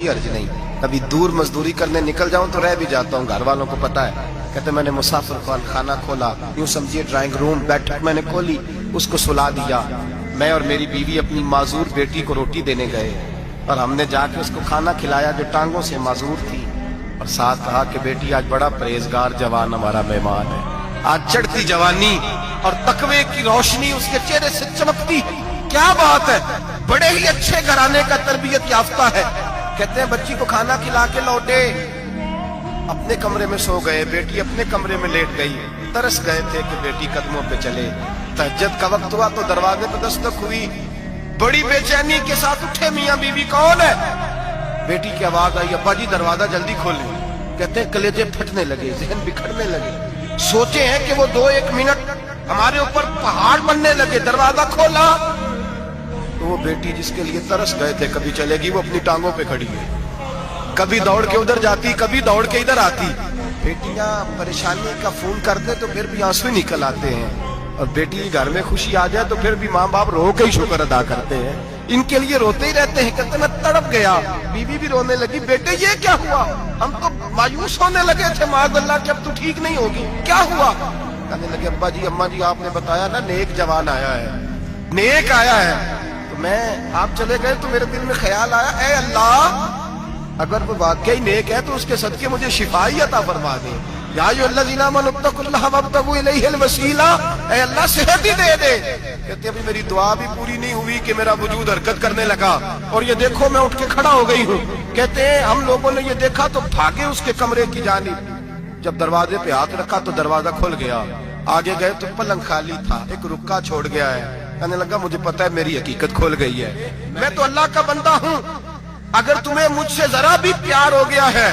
अर्ज नहीं। कभी दूर मजदूरी करने निकल जाऊं तो रह भी जाता हूं, घर वालों को पता है। कहते मैंने मुसाफिर खाना खोला, यूं समझिए ड्राइंग रूम बैठक मैंने खोली, उसको सुला दिया। मैं और मेरी बीवी अपनी माजूर बेटी को रोटी देने गए और हमने जाके उसको खाना खिलाया जो टांगों से माजूर थी, और साथ कहा कि बेटी आज बड़ा परहेजगार जवान हमारा मेहमान है। आज चढ़ती जवानी और तकवे की रोशनी उसके चेहरे से चमकती, क्या बात है, बड़े ही अच्छे घराने का तरबियत याफ्ता है। कहते हैं बच्ची को खाना खिला के लौटे, अपने कमरे में सो गए, बेटी अपने कमरे में लेट गई। तरस गए थे कि बेटी कदमों पे चले। तहज्जुद का वक्त हुआ तो दरवाजे पर दस्तक हुई, बड़ी बेचैनी के साथ उठे मियां बीवी, कौन है? बेटी की आवाज आई, अब्बा जी दरवाजा जल्दी खोलें। कहते हैं कलेजे फटने लगे, जहन बिखरने लगे, सोचे हैं कि वो 2-1 मिनट हमारे ऊपर पहाड़ बनने लगे। दरवाजा खोला तो वो बेटी जिसके लिए तरस गए थे कभी चलेगी, वो अपनी टांगों पे खड़ी है, कभी दौड़ के उधर जाती, कभी दौड़ के इधर आती। बेटियां परेशानी का फोन करते तो फिर भी आंसू निकल आते हैं, और बेटी घर में खुशी आ जाए तो फिर भी माँ बाप रो के ही शुक्र अदा करते हैं। इनके लिए रोते ही रहते हैं। कहते मैं तड़प गया। बीवी भी रोने लगी, बेटे ये क्या हुआ? हम तो मायूस होने लगे थे माज़अल्लाह कि अब तू ठीक नहीं होगी, क्या हुआ? कहने लगे अब्बा जी अम्मा जी आपने बताया ना नेक जवान आया है, नेक आया है। मैं आप चले गए तो मेरे दिल में ख्याल आया, ऐ अल्लाह अगर वो वाकई नेक है तो उसके सदके मुझे शिफाई अता फरमा दे। या अय्युहल्लज़ीना आमनू इत्तक़ुल्लाह वब्तगू इलैहिल वसीला, ऐ अल्लाह सेहत ही दे दे। कहते अभी मेरी दुआ भी पूरी नहीं हुई कि मेरा वजूद हरकत करने लगा, और ये देखो मैं उठ के खड़ा हो गई हूँ। कहते हैं हम लोगों ने ये देखा तो भागे उसके कमरे की जानिब। जब दरवाजे पे हाथ रखा तो दरवाजा खुल गया, आगे गए तो पलंग खाली था, एक रुक्का छोड़ गया है। कहने लगा मुझे पता है मेरी हकीकत खोल गई है, मैं तो अल्लाह का बंदा हूँ, अगर तुम्हें मुझसे जरा भी प्यार हो गया है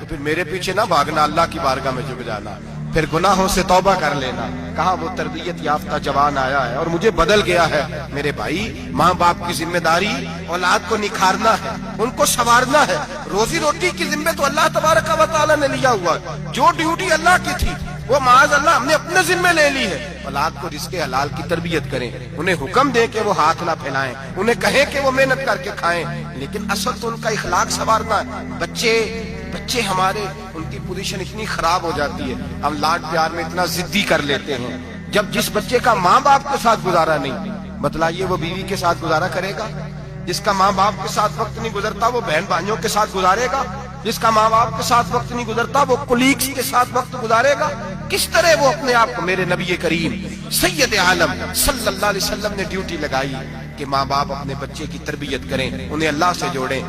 तो फिर मेरे पीछे ना भागना, अल्लाह की बारगाह में झुक जाना, फिर गुनाहों से तौबा कर लेना। कहा वो तरबियत याफ्ता जवान आया है और मुझे बदल गया है। मेरे भाई माँ बाप की जिम्मेदारी औलाद को निखारना है, उनको संवारना है। रोजी रोटी की जिम्मे तो अल्लाह तबारक व तआला ने लिया हुआ, जो ड्यूटी अल्लाह की थी वो माज़ अल्लाह हमने अपने जिम्मे ले ली है। औलाद को रिज़्क़े हलाल की तरबियत करें, उन्हें हुक्म दे के वो हाथ ना फैलाएं, उन्हें कहें कि वो मेहनत करके खाएं, लेकिन असल तो उनका इखलाक संवारना है। बच्चे हमारे उनकी पोजीशन इतनी खराब हो जाती है, हम लाड प्यार में इतना जिद्दी कर लेते हैं। जब जिस बच्चे का माँ बाप के साथ गुजारा नहीं, बतलाइए वो बीवी के साथ गुजारा करेगा? जिसका माँ बाप के साथ वक्त नहीं गुजरता वो बहन भाइयों के साथ गुजारेगा? जिसका माँ बाप के साथ वक्त नहीं गुजरता वो कुलीग्स के साथ वक्त गुजारेगा? किस तरह वो अपने आप को, मेरे नबी करीम सैयद आलम सल्लल्लाहु अलैहि वसल्लम ने ड्यूटी लगाई कि माँ बाप अपने बच्चे की तरबियत करें, उन्हें अल्लाह से जोड़ें।